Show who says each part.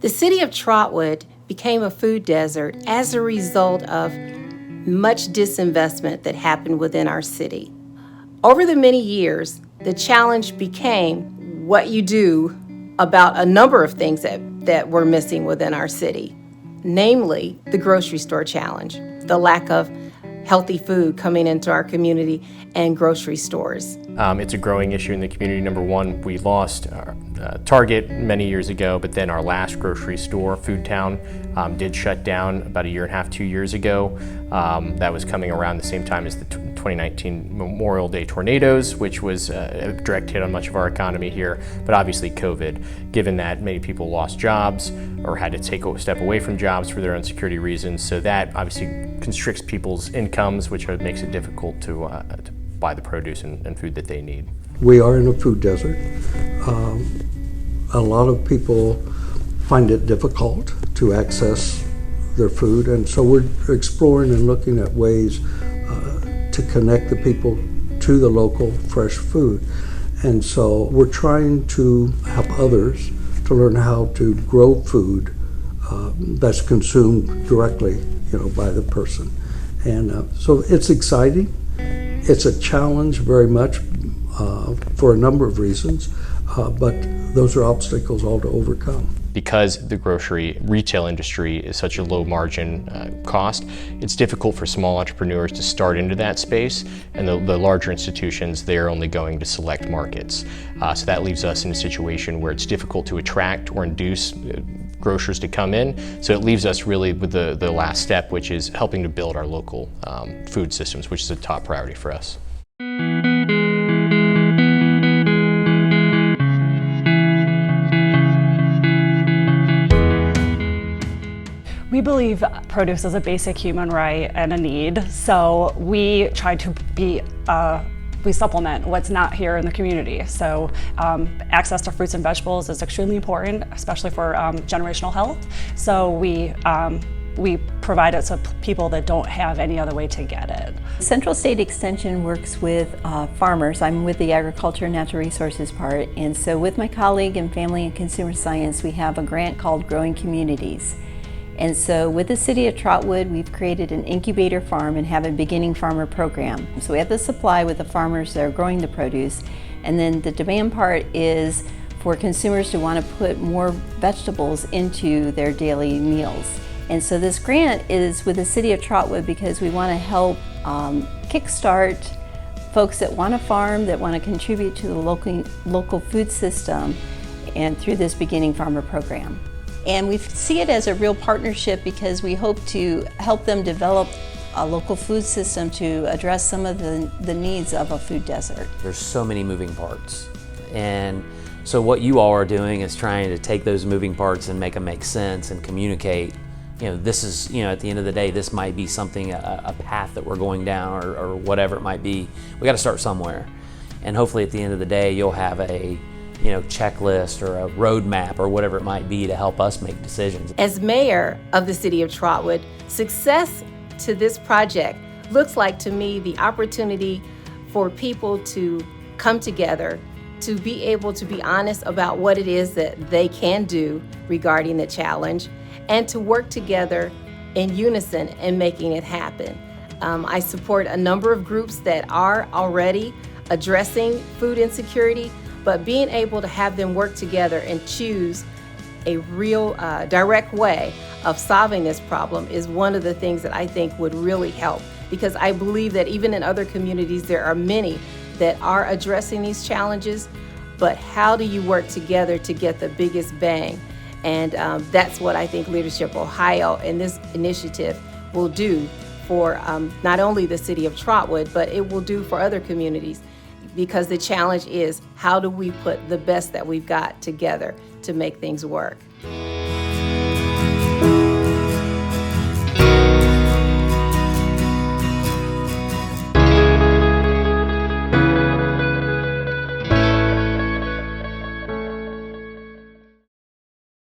Speaker 1: The city of Trotwood became a food desert as a result of much disinvestment that happened within our city. Over the many years, the challenge became what you do about a number of things that were missing within our city, namely the grocery store challenge, the lack of healthy food coming into our community and grocery stores.
Speaker 2: It's a growing issue in the community. Number one, we lost Target many years ago, but then our last grocery store, Food Town, did shut down about 1.5 years, 2 years ago. That was coming around the same time as the 2019 Memorial Day tornadoes, which was a direct hit on much of our economy here, but obviously COVID, given that many people lost jobs or had to take a step away from jobs for their own security reasons. So that obviously constricts people's incomes, which makes it difficult to buy the produce and food that they need.
Speaker 3: We are in a food desert. A lot of people find it difficult to access their food, and so we're exploring and looking at ways to connect the people to the local fresh food. And so we're trying to help others to learn how to grow food that's consumed directly, by the person. And so it's exciting. It's a challenge very much for a number of reasons, but those are obstacles all to overcome.
Speaker 2: Because the grocery retail industry is such a low margin cost, it's difficult for small entrepreneurs to start into that space, and the larger institutions, they're only going to select markets. So that leaves us in a situation where it's difficult to attract or induce grocers to come in. So it leaves us really with the last step, which is helping to build our local food systems, which is a top priority for us.
Speaker 4: We believe produce is a basic human right and a need, so we try to we supplement what's not here in the community. So access to fruits and vegetables is extremely important, especially for generational health. So we provide it to people that don't have any other way to get it.
Speaker 5: Central State Extension works with farmers. I'm with the Agriculture and Natural Resources part, and so with my colleague in Family and Consumer Science, we have a grant called Growing Communities. And so with the City of Trotwood, we've created an incubator farm and have a beginning farmer program. So we have the supply with the farmers that are growing the produce, and then the demand part is for consumers to want to put more vegetables into their daily meals. And so this grant is with the City of Trotwood because we want to help kickstart folks that want to farm, that want to contribute to the local food system, and through this beginning farmer program. And we see it as a real partnership because we hope to help them develop a local food system to address some of the needs of a food desert.
Speaker 6: There's so many moving parts. And so what you all are doing is trying to take those moving parts and make them make sense and communicate. This is, at the end of the day, this might be something, a path that we're going down or whatever it might be. We got to start somewhere. And hopefully at the end of the day, you'll have a checklist or a roadmap or whatever it might be to help us make decisions.
Speaker 1: As mayor of the city of Trotwood, success to this project looks like to me the opportunity for people to come together, to be able to be honest about what it is that they can do regarding the challenge, and to work together in unison in making it happen. I support a number of groups that are already addressing food insecurity, but being able to have them work together and choose a real direct way of solving this problem is one of the things that I think would really help, because I believe that even in other communities there are many that are addressing these challenges, but how do you work together to get the biggest bang? And that's what I think Leadership Ohio and this initiative will do for not only the city of Trotwood, but it will do for other communities. Because the challenge is, how do we put the best that we've got together to make things work?